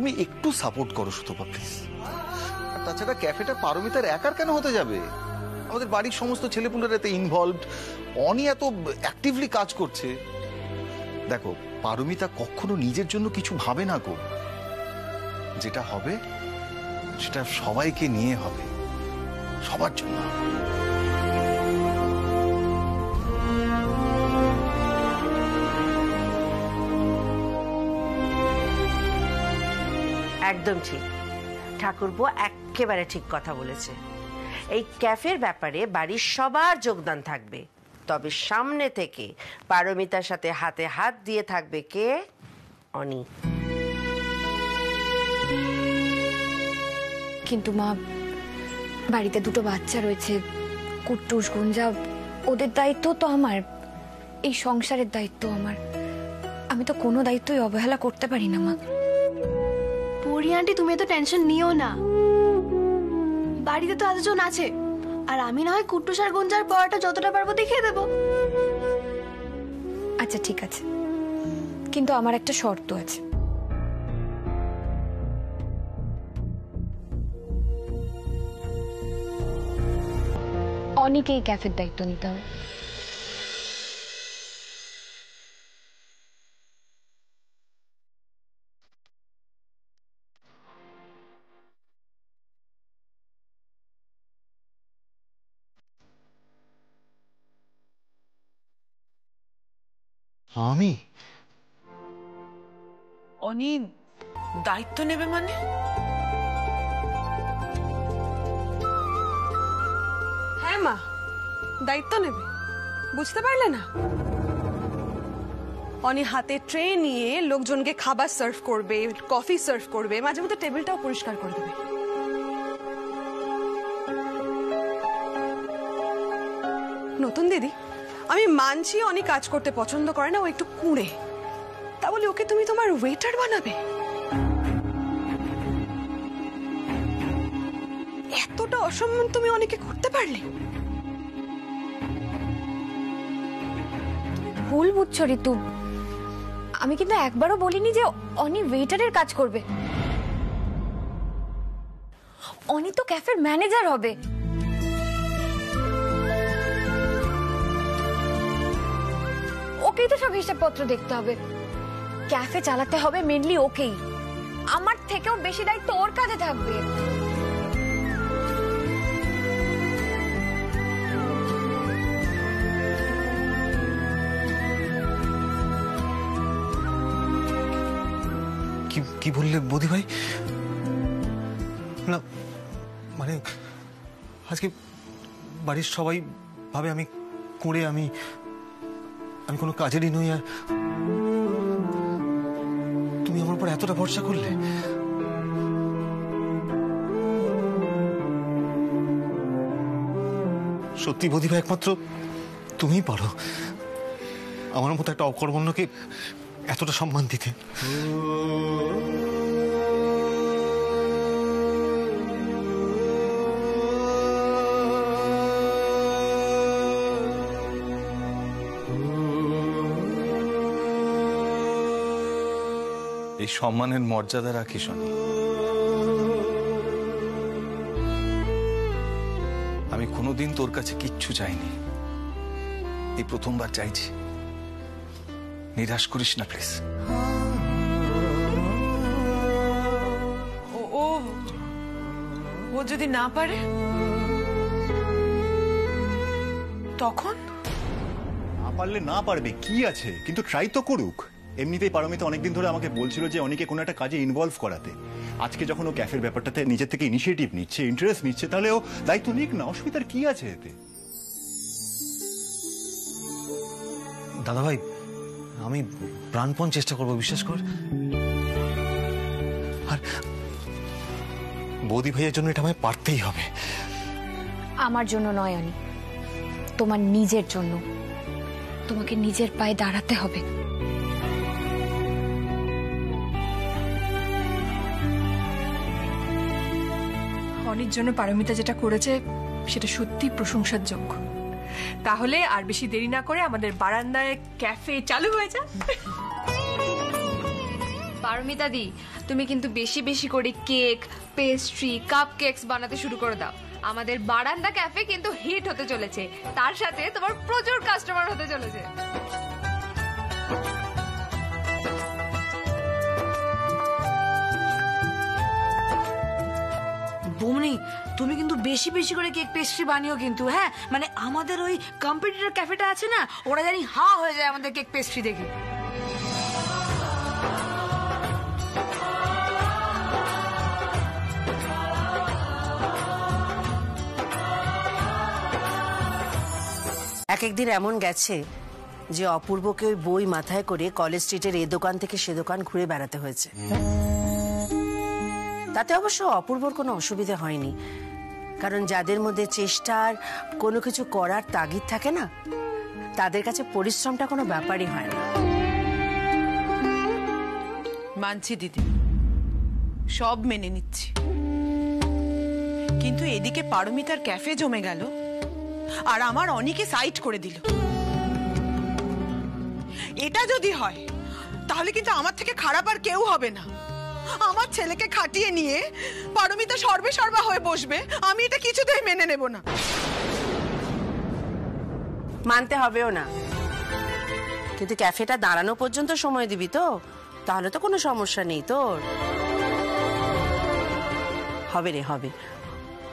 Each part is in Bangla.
তুমি একটু সাপোর্ট করো সুতপা প্লিজ। আর তাছাড়া ক্যাফেটা পারমিতার একার কেন হতে যাবে? আমাদের বাড়ির সমস্ত ছেলেপুলেরা এতে ইনভলভড, অনি এত অ্যাক্টিভলি কাজ করছে। দেখো পারমিতা কখনো নিজের জন্য কিছু ভাবে না গো, যেটা হবে সেটা সবাইকে নিয়ে হবে, সবার জন্য। একদম ঠিক, ঠাকুরপো একেবারে ঠিক কথা বলেছে। এই ক্যাফের ব্যাপারে বাড়ির সবার যোগদান থাকবে, তবে সামনে থেকে পারমিতার সাথে হাতে হাত দিয়ে থাকবে কে? অনি। কিন্তু মা, বাড়িতে দুটো বাচ্চা রয়েছে, কুট্টুস গুঞ্জা, ওদের দায়িত্ব তো আমার, এই সংসারের দায়িত্ব আমার। আমি তো কোনো দায়িত্বই অবহেলা করতে পারি না মা। পরি আন্টি, তুমি এত টেনশন নিও না, বাড়িতে তো এতজন আছে, আর আমি না হয় কুট্টুস আর গুঞ্জার পড়াটা যতটা পারবো দেখিয়ে দেবো। আচ্ছা ঠিক আছে, কিন্তু আমার একটা শর্ত আছে। অনেকেই ক্যাফের দায়িত্ব নিতে হবে। আমি? অনি দায়িত্ব নেবে মানে? হ্যাঁ মা, দায়িত্ব নেবে, বুঝতে পারলে না? অনি হাতে ট্রে নিয়ে লোকজনকে খাবার সার্ভ করবে, কফি সার্ভ করবে, মাঝে মধ্যে টেবিলটাও পরিষ্কার করে দেবে। নতুন দিদি, আমি মানছি অনেক কাজ করতে পছন্দ করে না, ও একটু কুঁড়ে, তা বলে ওকে তুমি তোমার ওয়েটার বানাবে? এতটা অসম্মান তুমি অনেকে করতে পারলে? ভুল বুঝছো ঋতু, আমি কিন্তু একবারও বলিনি যে অনি ওয়েটারের কাজ করবে। অনি তো ক্যাফের ম্যানেজার হবে। ওকেই তো সব হিসাবপত্র দেখতে হবে, ক্যাফে চালাতে হবে মেনলি ওকেই। আমার থেকেও বেশি দায়িত্ব ওর কাছে থাকবে। কি বললে বৌদি ভাই? না মানে আজকে বাড়ির সবাই ভাবে আমি কুঁড়ে, আমি কোনো কাজেরই নই, আর তুমি আমার উপর এতটা ভরসা করলে? সত্যি বৌদি ভাই, একমাত্র তুমিই পারো আমার মতো একটা অকর্মণ্যকে এতটা সম্মান দিতে। এই সম্মানের মর্যাদা রাখিস অনি। আমি কোনোদিন তোর কাছে কিচ্ছু চাইনি, এই প্রথমবার চাইছি। নিরাশ করিস না প্লিজ। ও যদি না পারে তখন? না পারলে না পারবে, কি আছে, কিন্তু ট্রাই তো করুক। এমনিতেই পারমিতা অনেকদিন ধরে আমাকে বলছিল যে অনেকে কোনো একটা কাজে ইনভলভ করাতে। আজকে যখন ও ক্যাফের ব্যাপারটাতে নিজের থেকে ইনিশিয়েটিভ নিচ্ছে, ইন্টারেস্ট নিচ্ছে, তাহলে ও দায়িত্ব নিক না, অসুবিধার কি আছে এতে? দাদা ভাই, আমি প্রাণপণ চেষ্টা করবো, বিশ্বাস কর। আর বৌদি ভাইয়ের জন্য এটা আমায় পারতেই হবে। আমার জন্য নয় অনি, তোমার নিজের জন্য। তোমাকে নিজের পায়ে দাঁড়াতে হবে। অনির জন্য পারমিতা যেটা করেছে সেটা সত্যি প্রশংসার যোগ্য। তাহলে আর বেশি দেরি না করে আমাদের বারান্দায় ক্যাফে চালু হয়ে যায়। পারমিতা দি, তুমি কিন্তু বেশি বেশি করে কেক, পেস্ট্রি, কাপ কেকস বানাতে শুরু করে দাও। আমাদের বারান্দা ক্যাফে কিন্তু হিট হতে চলেছে, তার সাথে তোমার প্রচুর কাস্টমার হতে চলেছে। বৌমনি, তুমি কিন্তু বেশি বেশি করে কেক পেস্ট্রি বানিও কিন্তু, হ্যাঁ? মানে আমাদের ওই কম্পিটিটর ক্যাফেটা আছে না, ওরা জানি হা হয়ে যায় আমাদের কেক পেস্ট্রি দেখে। এক একদিন এমন গেছে যে অপূর্বকে ওই বই মাথায় করে কলেজ স্ট্রিটের এ দোকান থেকে সে দোকান ঘুরে বেড়াতে হয়েছে। তাতে অবশ্য অপূর্বর কোনো অসুবিধা হয়নি, কারণ যাদের মধ্যে চেষ্টার কোনো কিছু করার তাগিদ থাকে না, তাদের কাছে পরিশ্রমটা কোনো ব্যাপারই হয় না। মানছি দিদি, সব মেনে নিচ্ছি, কিন্তু এদিকে পারমিতার ক্যাফে জমে গেল আর আমার অনেকে সাইট করে দিল। এটা যদি হয় তাহলে কিন্তু আমার থেকে খারাপ আর কেউ হবে না। আমার ছেলেকে খাটিয়ে নিয়ে পারমিতা সর্বে সর্বা হয়ে বসবে, আমি এটা কিছুতেই মেনে নেব না। মানতে হবেও না, কিন্তু ক্যাফেটা দাঁড়ানো পর্যন্ত সময় দিবি তো? তাহলে তো কোনো সমস্যা নেই তোর। হবে রে, হবে।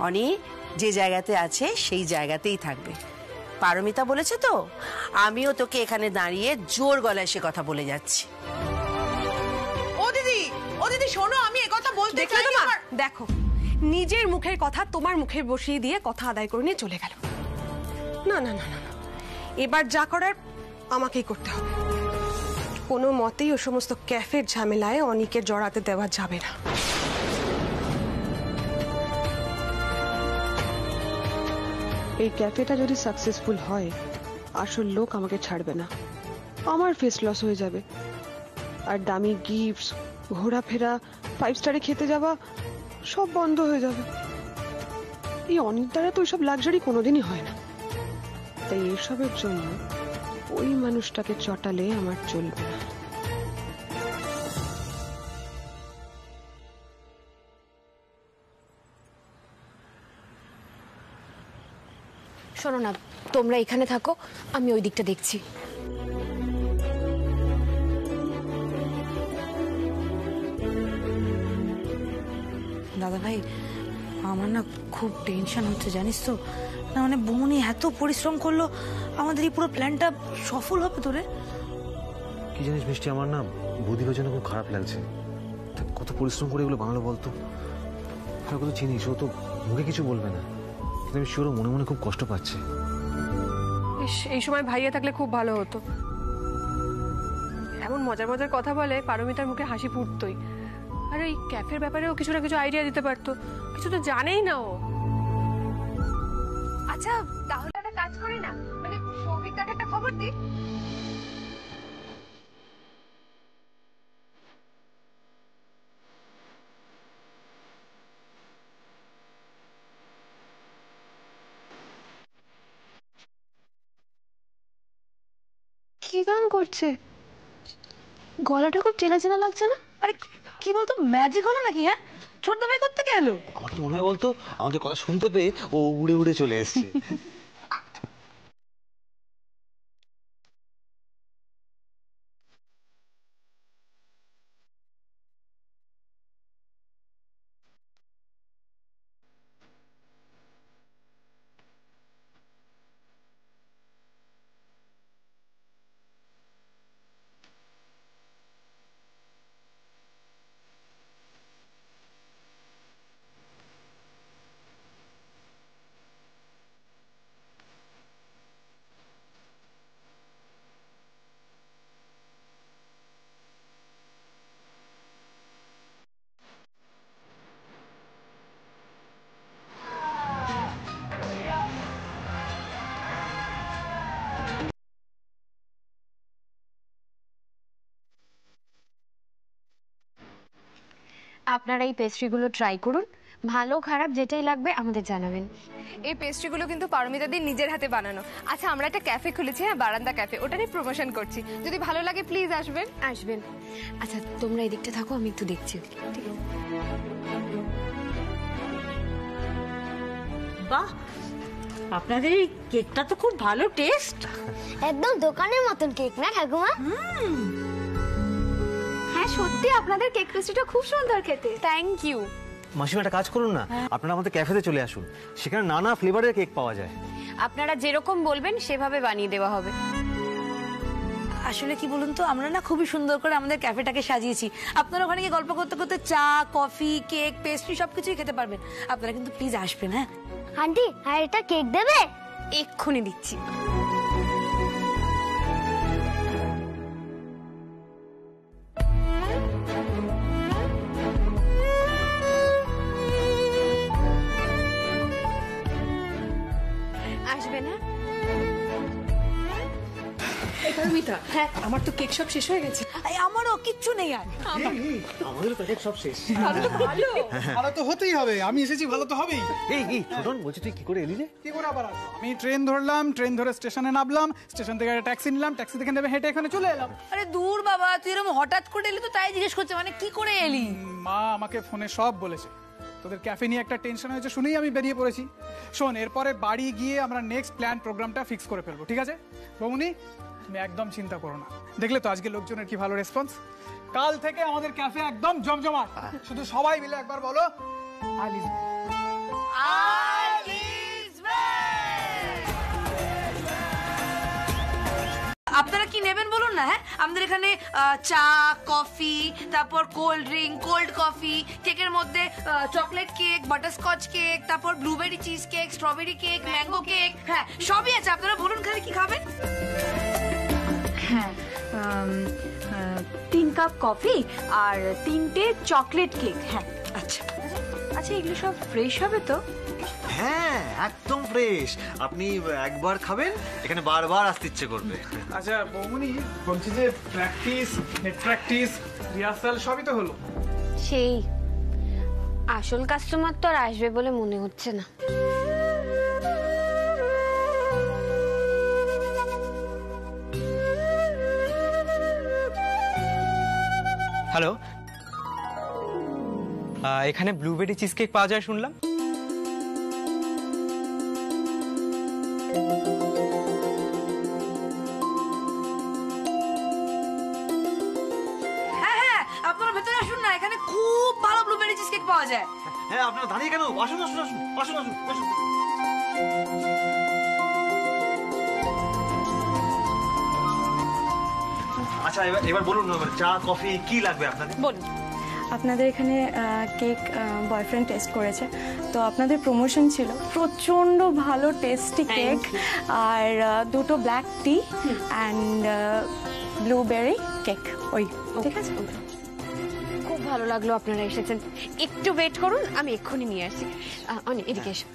অনি যে জায়গাতে আছে সেই জায়গাতেই থাকবে। পারমিতা বলেছে তো, আমিও তোকে এখানে দাঁড়িয়ে জোর গলায় সে কথা বলে যাচ্ছি। ও দিদি শোনো, আমি একথা বলতে চাই না। দেখো, নিজের মুখের কথা তোমার মুখে বসিয়ে দিয়ে কথা আদায় করে নিয়ে চলে গেল। না না না না, এবার যা করার আমাকেই করতে হবে। কোনো মতেই ও সমস্ত ক্যাফের ঝামেলায় অনিকে জড়াতে দেওয়া যাবে না। এই ক্যাফেটা যদি সাকসেসফুল হয়, আসল লোক আমাকে ছাড়বে না, আমার ফেস লস হয়ে যাবে। আর দামি গিফটস, ঘোরাফেরা, 5 স্টারে খেতে যাওয়া সব বন্ধ হয়ে যাবে। এই অনির দ্বারা তো ওইসব লাক্সারি কোনোদিনই হয় না। তাই এসবের জন্য ওই মানুষটাকে চটালে আমার চলবে না। শোনো না, তোমরা এখানে থাকো, আমি ওই দিকটা দেখছি। দাদা ভাই, আমার না খুব টেনশন হচ্ছে, জানিস তো? না মানে বৌমনি এত পরিশ্রম করলো, আমাদের এই পুরো প্ল্যানটা সফল হবে তোরে? কি জানিস মিষ্টি, আমার না বুদ্ধির জন্য খুব খারাপ লাগছে। কত পরিশ্রম করে এগুলো বানালো বলতো। আর কত চিনিস, ও তো মুখে কিছু বলবে না, কিন্তু আমি শিওর মনে মনে খুব কষ্ট পাচ্ছে। এই সময় ভাইয়া থাকলে খুব ভালো হতো। এমন মজার মজার কথা বলে, পারমিতার মুখে হাসি ফুটতোই। আর এই ক্যাফের ব্যাপারেও কিছু না কিছু আইডিয়া দিতে পারতো, কিছু তো জানেই না ও। আচ্ছা, তাহলে একটা কাজ করি না, মানে সৌভিকটাকে একটা খবর দিই। কি গান করছে? গলাটা খুব চেনা চেনা লাগছে না? আরে কি বলতো, ম্যাজিক হলো নাকি? হ্যাঁ, ছোট ভাই করতে গেল। আমার তো মনে হয় বলতো, আমাদের কথা শুনতে পেয়ে ও উড়ে উড়ে চলে এসছে। আপনারা এই পেস্ট্রিগুলো ট্রাই করুন, ভালো খারাপ যেটাই লাগবে আমাদের জানাবেন। এই পেস্ট্রিগুলো কিন্তু পারমিতাদির নিজের হাতে বানানো। আচ্ছা, আমরা একটা ক্যাফে খুলেছি, হ্যাঁ, বারান্দা ক্যাফে, ওটারই প্রমোশন করছি। যদি ভালো লাগে প্লিজ আসবেন। আসবেন। আচ্ছা তোমরা এদিকটা থাকো, আমি একটু দেখছি। ঠিক আছে। বাহ, আপনাদের এই কেকটা তো খুব ভালো টেস্ট। একদম দোকানের মতন কেক না ঠাকুমা? হ্যাঁ সত্যি আপনাদের কেক পেস্ট্রিটা খুব সুন্দর খেতে। Thank you. মাসিমা একটা কাজ করুন না, আপনারা আমাদের ক্যাফেতে চলে আসুন, সেখানে নানা ফ্লেভারের কেক পাওয়া যায়। আপনারা যেরকম বলবেন সেভাবে বানিয়ে দেওয়া হবে। আসলে কি বলুন তো, আমরা না খুবই সুন্দর করে আমাদের ক্যাফেটাকে সাজিয়েছি। আপনারা ওখানে গিয়ে গল্প করতে করতে চা, কফি, কেক, পেস্ট্রি সবকিছুই খেতে পারবেন। আপনারা কিন্তু প্লিজ আসবেন। হ্যাঁ আন্টি, আর এটা কেক দেবে? এক্ষুনি দিচ্ছি। আসবে না? পারমিতা, হ্যাঁ আমার তো কেক সব শেষ হয়ে গেছে। আমারও কিচ্ছু নেই আর। আমাদের প্যাকেট সব শেষ। ভালো তো হতেই হবে, আমি এসেছি ভালো তো হবেই। এই ছোটন, বলছি তুই কি করে এলি রে? কি করে আবার আসবো? আমি ট্রেন ধরলাম, ট্রেন ধরে স্টেশনে নামলাম, স্টেশন থেকে একটা ট্যাক্সি নিলাম, ট্যাক্সি থেকে নেমে হেঁটে এখানে চলে এলাম। আরে দূর বাবা, তুই এরকম হঠাৎ করে এলি তো তাই জিজ্ঞেস করছে, মানে কি করে এলি? মা আমাকে ফোনে সব বলেছে। তোদের ক্যাফে নিয়ে একটা টেনশন হয়েছে শুনেই আমি বেরিয়ে পড়েছি। শোন, এরপরে বাড়ি গিয়ে আমরা নেক্সট প্ল্যান প্রোগ্রামটা ফিক্স করে ফেলবো, ঠিক আছে? বৌমনি, তুমি একদম চিন্তা করো না। দেখলে তো আজকে লোকজনের কি ভালো রেসপন্স। কাল থেকে আমাদের ক্যাফে একদম জমজমাট। শুধু সবাই মিলে একবার বলো আলিস। আপনারা কি নেবেন বলুন না। হ্যাঁ, আমাদের এখানে চা, কফি, তারপর কোল্ড ড্রিঙ্ক, কোল্ড কফি, কেকের মধ্যে চকলেট কেক, বাটারস্কচ কেক, তারপর blueberry cheese cake, strawberry cake, mango cake, হ্যাঁ সবই আছে। আপনারা বলুন খালি কি খাবেন। হ্যাঁ, 3 কাপ কফি আর 3টে চকলেট কেক। হ্যাঁ আচ্ছা আচ্ছা, এগুলো সব ফ্রেশ হবে তো? হ্যাঁ একদম ফ্রেশ। আপনি একবার খাবেন, এখানে বারবার আসতে ইচ্ছে করবে। আচ্ছা বৌমনি, বলছি যে প্র্যাকটিস, নেট প্র্যাকটিস, রিহার্সাল সবই তো হলো। সেই আসল কাস্টমার তো আর আসবে বলে মনে হচ্ছে না। হ্যালো, এখানে ব্লুবেরি চিজ কেক পাওয়া যায় শুনলাম। হ্যাঁ, আপনারা ভেতরে আসুন না, এখানে খুব ভালো ব্লুবেরি চিজ কেক পাওয়া যায়। হ্যাঁ, আপনারা দাঁড়িয়ে কেন? আসুন আসুন আসুন আসুন আসুন আসুন। আচ্ছা, এবার বলুন, চা কফি কি লাগবে আপনাদের? বলুন। আপনাদের এখানে কেক বয়ফ্রেন্ড টেস্ট করেছে, তো আপনাদের প্রমোশন ছিল প্রচণ্ড ভালো টেস্টি কেক আর 2টো black tea and blueberry cake. ওই ঠিক আছে, খুব ভালো লাগলো আপনারা এসেছেন। একটু ওয়েট করুন, আমি এক্ষুনি নিয়ে আসছি। অনেক এদিকে এসো।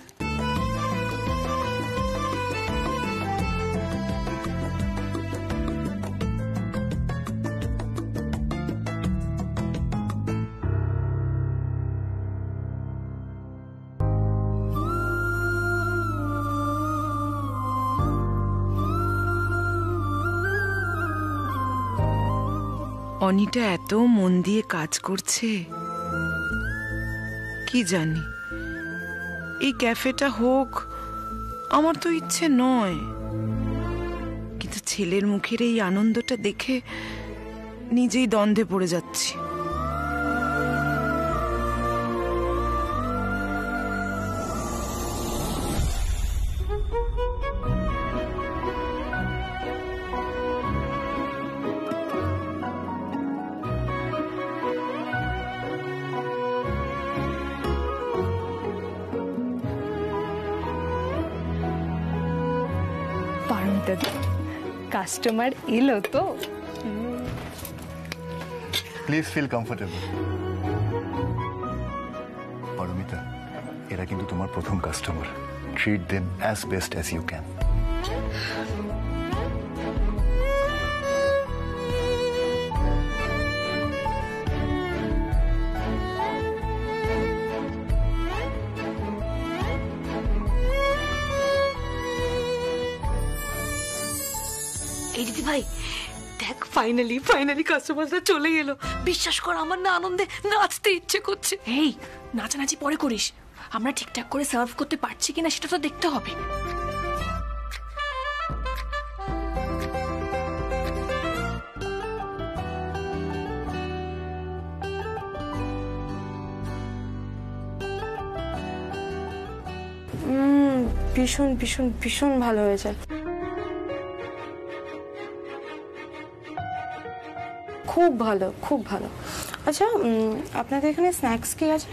অনিটা এত মন দিয়ে কাজ করছে, কি জানি এই ক্যাফেটা হোক, আমার তো ইচ্ছে নয়, কিন্তু ছেলের মুখের এই আনন্দটা দেখে নিজেই দ্বন্দ্বে পড়ে যাচ্ছি। কাস্টমার এলো তো? Please feel comfortable. পারমিতা, এরা কিন্তু তোমার প্রথম customer. Treat them as best as you can. Finally কাস্টমাররা চলে এলো। বিশ্বাস কর আমার না আনন্দে নাচতে ইচ্ছে করছে। এই নাচানাচি পরে করিস, আমরা ঠিকঠাক করে সার্ভ করতে পারছি কিনা সেটা তো দেখতে হবে। ভীষণ ভীষণ ভীষণ ভালো হয়েছে, খুব ভালো খুব ভালো। আচ্ছা আপনাদের এখানে স্ন্যাক্স কি আছে?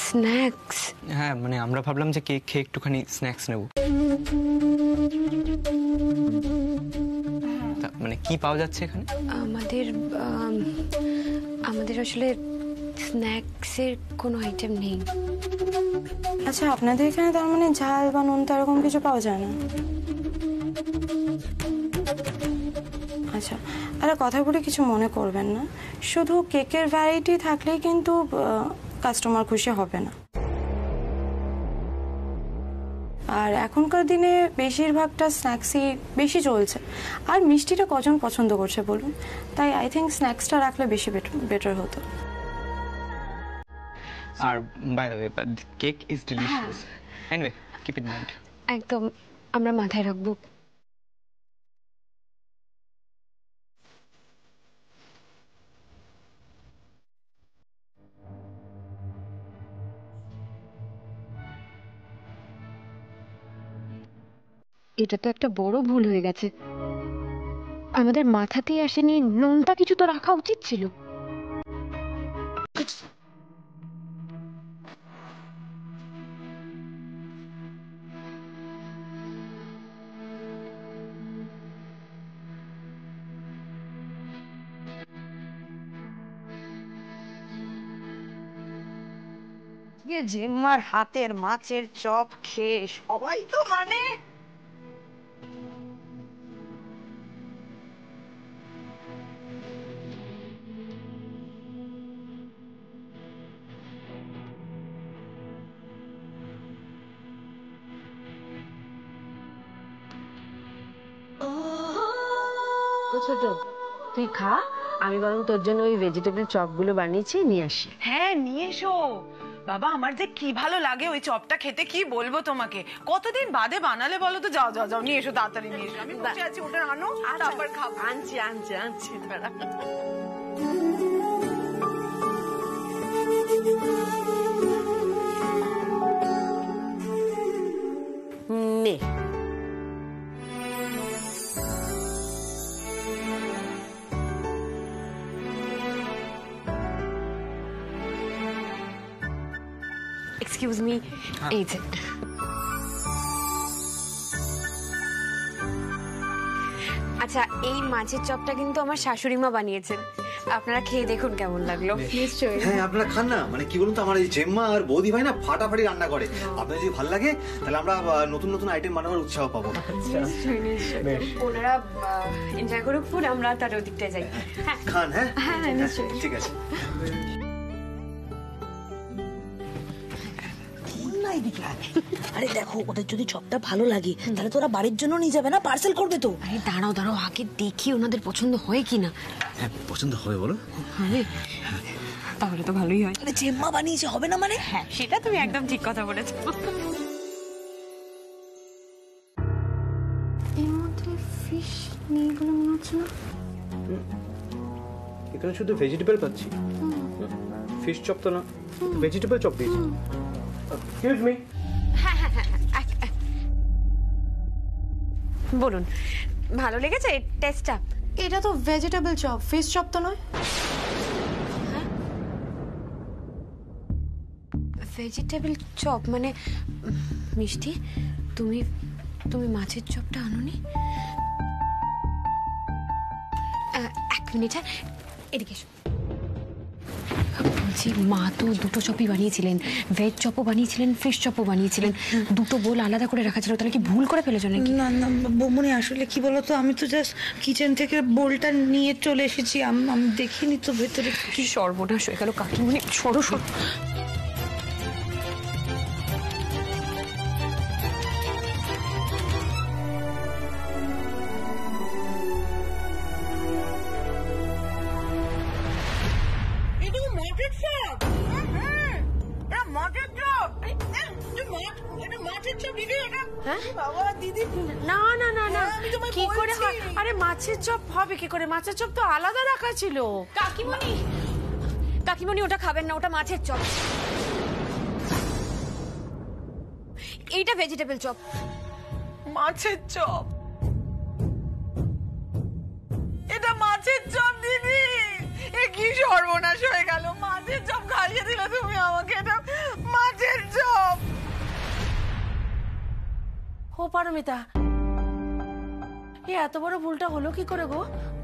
স্ন্যাক্স? হ্যাঁ মানে আমরা ভাবলাম যে কেক খেয়ে একটুখানি স্ন্যাক্স নেব। মানে কি পাওয়া যাচ্ছে এখানে? আমাদের আসলে স্ন্যাক্সের কোনো আইটেম নেই। আচ্ছা আপনাদের এখানে তার মানে ঝাল বা নোনতা এরকম কিছু পাওয়া যায় না? আচ্ছা আরে কথা বলে কিছু মনে করবেন না, শুধু কেকের ভ্যারাইটি থাকলেই কিন্তু কাস্টমার খুশি হবে না। আর এখনকার দিনে বেশিরভাগটা স্ন্যাক্সই বেশি চলছে, আর মিষ্টিটা কজন পছন্দ করছে বলুন, তাই আই থিঙ্ক স্ন্যাক্সটা রাখলে বেশি বেটার হতো। আর by the way cake is delicious. Anyway keep it mind. একদম আমরা মাথায় রাখবো। এটা তো একটা বড় ভুল হয়ে গেছে, আমাদের মাথাতেই আসেনি নোনতা কিছু তো রাখা উচিত ছিল। জেম্মার হাতের মাছের চপ খেয়ে সবাই তো মানে ছোট তুই খা, আমি বরং তোর জন্য ওই ভেজিটেবল চপগুলো বানিয়েছি, নিয়ে আসি। হ্যাঁ নিয়ে এসো বাবা, আমার যে কি ভালো লাগে ওই চপটা খেতে, কি বলবো তোমাকে। কতদিন বাদে বানালে বলো তো। যাও যাও যাও নিয়ে এসো, তাড়াতাড়ি নিয়ে এসো। আমি বসে আছি, ওটা আনো তারপর খাবো। আনছি আনছি আনছি দাঁড়া। নে এক্সকিউজ মি, এই যে আচ্ছা এই মাছের চপটা কিন্তু আমার শাশুড়ি মা বানিয়েছেন, আপনারা খেয়ে দেখুন কেমন লাগলো। নিশ্চয়ই। হ্যাঁ আপনারা খান না, মানে কি বলুন তো, আমার এই জেম্মা আর বৌদি ভাই না ফাটাফাটি রান্না করে। আপনার যদি ভালো লাগে তাহলে আমরা নতুন নতুন আইটেম বানাবার উৎসাহ পাবো। ওনারা এনজয় করুক ফুড, আমরা তার ওদিকটায় যাই। খান। হ্যাঁ হ্যাঁ নিশ্চয়ই, ঠিক আছে। আরে দেখো ওদের যদি চপটা ভালো লাগে তাহলে তোরা বাড়ির জন্য নিয়ে যাবে না, পার্সেল করবে তো। আরে দাঁড়াও দাঁড়াও, আগে দেখি ওনাদের পছন্দ হয় কিনা। হ্যাঁ পছন্দ হবে বলো। হবে, তাহলে তো ভালোই হয়। আরে জেম্মা বানিয়েছে, হবে না মানে? হ্যাঁ সেটা তুমি একদম ঠিক কথা বলেছো। এর মধ্যে ফিশ নেই বলে মনে হচ্ছে না। এখানে শুধু ভেজিটেবল পাচ্ছি, ফিশ চপ তো না, ভেজিটেবল চপ দিয়েছি। Excuse me. বলুন ভালো লেগেছে টেস্টটা? এটা তো ভেজিটেবল চপ, ফিশ চপ তো নয়। ভেজিটেবল চপ মানে মিষ্টি, তুমি তুমি মাছের চপটা আনোনি? এক মিনিট, হ্যাঁ এদিকে এসো। বলছি মা তো দুটো চপই বানিয়েছিলেন, ভেজ চপও বানিয়েছিলেন, ফিশ চপও বানিয়েছিলেন, দুটো বোল আলাদা করে রাখা ছিল, তাহলে কি ভুল করে ফেলেছো নাকি? না না বৌমনি, আসলে কি বলতো, আমি তো জাস্ট কিচেন থেকে বোলটা নিয়ে চলে এসেছি, আমি দেখিনি তো ভেতরে। কি সর্বনাশ হয়ে গেল কাকিমণি, সরো সরো। বাবা দিদি না না না না কি করে আরে মাছের চপ হবে কি করে? মাছের চপ তো আলাদা রাখা ছিল। কাকিমণি কাকিমণি ওটা খাবেন না, ওটা মাছের চপ, এইটা ভেজিটেবল চপ। মাছের চপ? এটা মাছের চপ দিদি? এ কি সর্বনাশ হয়ে গেল! মাছের চপ খাইয়ে দিলে তুমি আমাকে, এটা মাছের চপ। ও পারমিতা, এত বড় ভুলটা হলো কি করে গো?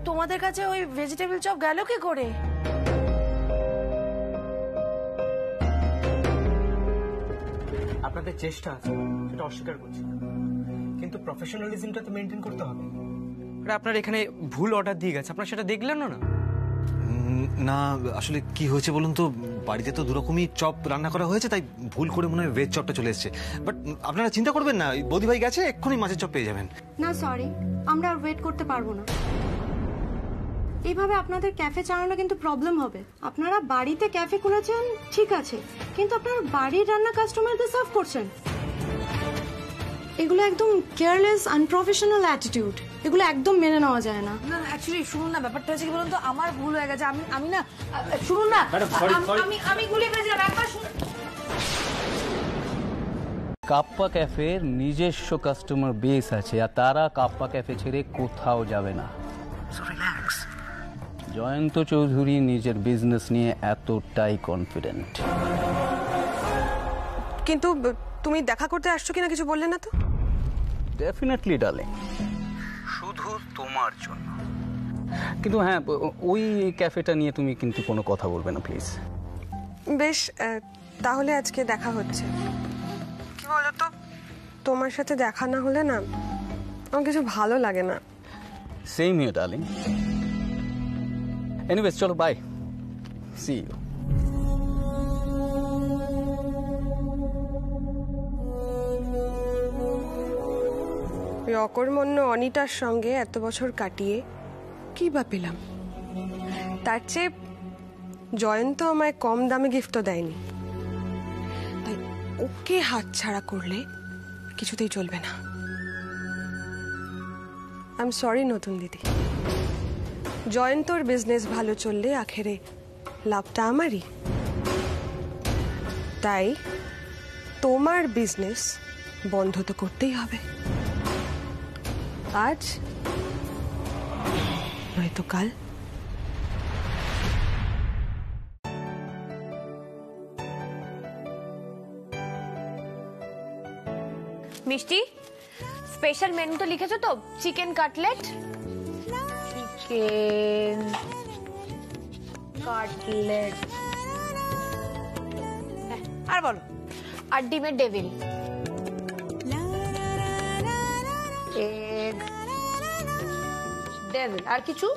তোমাদের কাছে ওই ভেজিটেবল চপ গেল কি করে? আপনাদের চেষ্টা আছে, সেটা অস্বীকার করছি না, কিন্তু প্রফেশনালিজমটা তো মেনটেন করতে হবে। আপনার এখানে ভুল অর্ডার দিয়ে গেছে, আপনার সেটা দেখলেন না? না আসলে কি হয়েছে বলুন তো, বাড়িতে তো দুরকমই চপ রান্না করা হয়েছে, তাই ভুল করে মনে হয় ভেজ চপটা চলে এসেছে। বাট আপনারা চিন্তা করবেন না, বৌদি ভাই গেছে, এক্ষুনি মাছের চপ পেয়ে যাবেন। না সরি, আমরা আর ওয়েট করতে পারবো না। এইভাবে আপনাদের ক্যাফে চালানো কিন্তু প্রবলেম হবে। আপনারা বাড়িতে ক্যাফে খুলেছেন ঠিক আছে, কিন্তু আপনারা বাড়ির রান্না কাস্টমারদের সার্ভ করছেন, এগুলো একদম কেয়ারলেস আনপ্রফেশনাল অ্যাটিটিউড। এগুলো একদম মেনে নেওয়া যায় না। না অ্যাকচুয়ালি শুনুন না, ব্যাপারটা হচ্ছে কি বলুন তো, আমার ভুল হয়ে গেছে। আমি না, শুনুন না, আমি গুলিয়ে ফেলেছিলাম একবার। কাপ্পা ক্যাফের নিজস্ব কাস্টমার বেস আছে, আর তারা কাপ্পা ক্যাফে ছেড়ে কোথাও যাবে না। জয়ন্ত চৌধুরী নিজের বিজনেস নিয়ে এতটাই কনফিডেন্ট। কিন্তু তুমি দেখা করতে আসছো কিনা কিছু বললে না তো? ডেফিনেটলি ডার্লিং, শুধু তোমার জন্য। কিন্তু হ্যাঁ, ওই ক্যাফেটা নিয়ে তুমি কিন্তু কোনো কথা বলবে না প্লিজ। বেশ, তাহলে আজকে দেখা হচ্ছে। কি বলো তো, তোমার সাথে দেখা না হলে না আমার কিছু ভালো লাগে না। Same here darling. এনিওয়েজ চলো, বাই, সি ইউ। ওই অকর্মণ্য অনিতার সঙ্গে এত বছর কাটিয়ে কি বা পেলাম? তার চেয়ে জয়ন্ত আমায় কম দামে গিফটও দেয়নি, তাই ওকে হাতছাড়া করলে কিছুতেই চলবে না। আই এম সরি নতুন দিদি, জয়ন্তর বিজনেস ভালো চললে আখেরে লাভটা আমারই। তাই তোমার বিজনেস বন্ধ তো করতেই হবে, আজ নয়তো কাল। মিষ্টি, স্পেশাল মেনু তো লিখেছো তো? চিকেন কাটলেট, চিকেন কাটলেট, আর বলো। আর ডিমের ডেভিল, এগ ডেভিল, আর কিছু?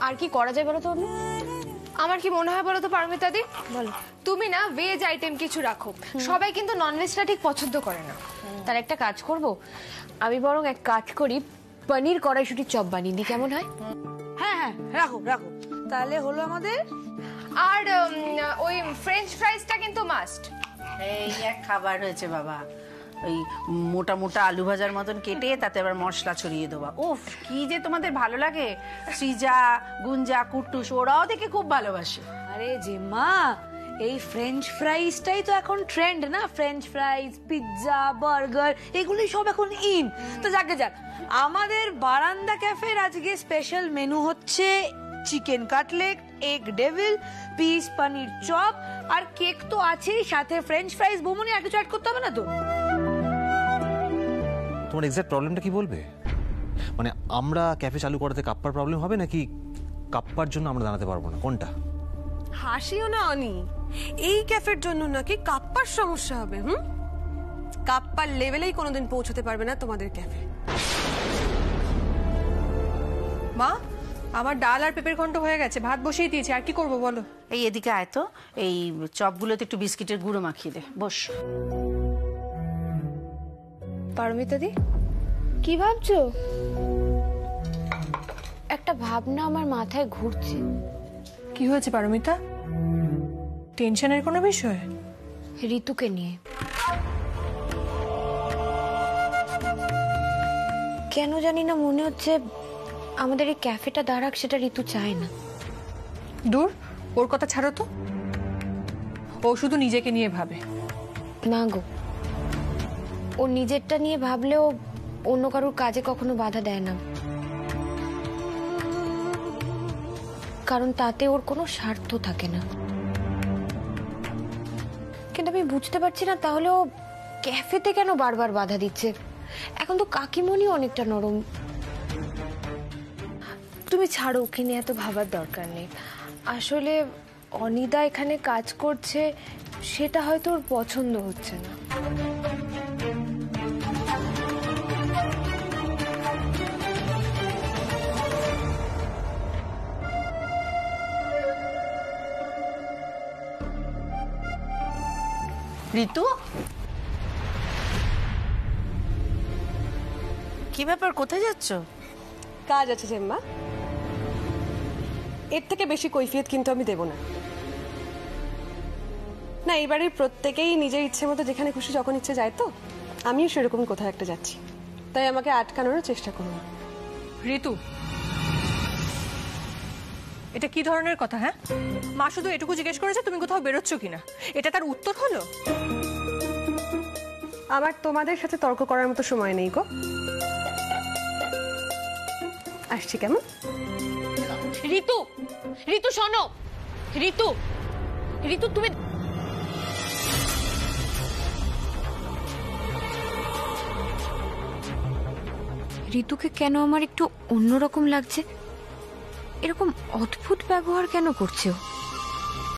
আর কি করা যায় বলো তো? আমার কি মনে হয় বলো তো পারমিতা দি, বলো। তুমি না ভেজ আইটেম কিছু রাখো, সবাই কিন্তু ননভেজটা ঠিক পছন্দ করে না। তার একটা কাজ করব, আমি বরং এক কাজ করি, পনির কড়াইশুটির চপ বানিয়ে দিই, কেমন হয়? হ্যাঁ হ্যাঁ, রাখো রাখো, তাহলে হলো আমাদের। আর ওই ফ্রেঞ্চ ফ্রাইজটা কিন্তু মাস্ট। এই এক খাবার হয়েছে বাবা, ওই মোটা মোটা আলু ভাজার মতন কেটে তাতে আবার মশলা ছড়িয়ে দেওয়া। উফ, কি যে তোমাদের ভালো লাগে। সৃজা, গুঞ্জা, কুট্টুস ওরাও দেখে খুব ভালোবাসে। আরে জিম্মা, এই ফ্রেঞ্চ ফ্রাইজটাই তো এখন ট্রেন্ড না? ফ্রেঞ্চ ফ্রাইজ, পিৎজা, বার্গার, এগুলি সব এখন ইন। তো যাকে যাক, আমাদের বারান্দা ক্যাফের আজকে স্পেশাল মেনু হচ্ছে চিকেন কাটলেট, এগ ডেভিল, পিস পনির চপ, আর কেক তো আছেই, সাথে ফ্রেঞ্চ ফ্রাইজ। বমুনি আর কিছু অ্যাড করতে হবে না তো? তোমার এক্সাক্ট প্রবলেমটা কি বলবে? মানে আমরা ক্যাফে চালু করাতে কাপ্পার প্রবলেম হবে, নাকি কাপ্পার জন্য আমরা দাঁড়াতে পারবো না, কোনটা? হাসিও না অনি, এই ক্যাফের জন্য নাকি কাপ্পার সমস্যা হবে? কাপ্পার লেভেলেই কোনোদিন পৌঁছতে পারবে না তোমাদের ক্যাফে। মা, আমার ডাল আর পেঁপের ঘন্ট হয়ে গেছে, ভাত বসিয়ে দিয়েছি, আর কি করবো বলো? এই এদিকে আয় তো, এই চপগুলোতে একটু বিস্কিটের গুঁড়ো মাখিয়ে দে। বস। পারমিতা দি, কি ভাবছো? একটা ভাবনা আমার মাথায় ঘুরছে। কি হয়েছে পারমিতা? টেনশনের কোনো বিষয়? ঋতুকে নিয়ে। কেন জানি না মনে হচ্ছে আমাদের এই ক্যাফেটা দাঁড়াক, সেটা ঋতু চায় না। দূর, ওর কথা ছাড়ো তো। ও শুধু নিজেকে নিয়ে ভাবে। না গো, ও নিজেরটা নিয়ে ভাবলেও অন্য কারোর কাজে কখনো বাধা দেয় না, কারণ তাতে ওর কোনো স্বার্থ থাকে না। কিন্তু আমি বুঝতে পারছি না তাহলে ও ক্যাফেতে কেন বারবার বাধা দিচ্ছে। এখন তো কাকিমণি অনেকটা নরম। তুমি ছাড়ো, ওকে নিয়ে এত ভাবার দরকার নেই। আসলে অনিদা এখানে কাজ করছে, সেটা হয়তো ওর পছন্দ হচ্ছে না। ঋতু, কি ব্যাপার, কোথায় যাচ্ছ? কাজ আছে জেম্মা, এর থেকে বেশি কৈফিয়ত কিন্তু আমি দেব না। না, এবারে প্রত্যেকেই নিজের ইচ্ছে মতো যেখানে খুশি যখন ইচ্ছে যায়, তো আমিও সেরকম কোথাও একটা যাচ্ছি, তাই আমাকে আটকানোর চেষ্টা করুন। ঋতু, এটা কি ধরনের কথা? হ্যাঁ, মা শুধু এটুকু জিজ্ঞেস করেছে তুমি কোথাও বেরোচ্ছ কিনা, এটা তার উত্তর হলো? আমার তোমাদের সাথে তর্ক করার মতো সময় নেই গো, আসছি। কেমন? ঋতু, ঋতু শোনো, ঋতু, ঋতু তুমি ঋতুকে কেন আমার একটু অন্যরকম লাগছে, এরকম অদ্ভুত ব্যবহার কেন করছে ও?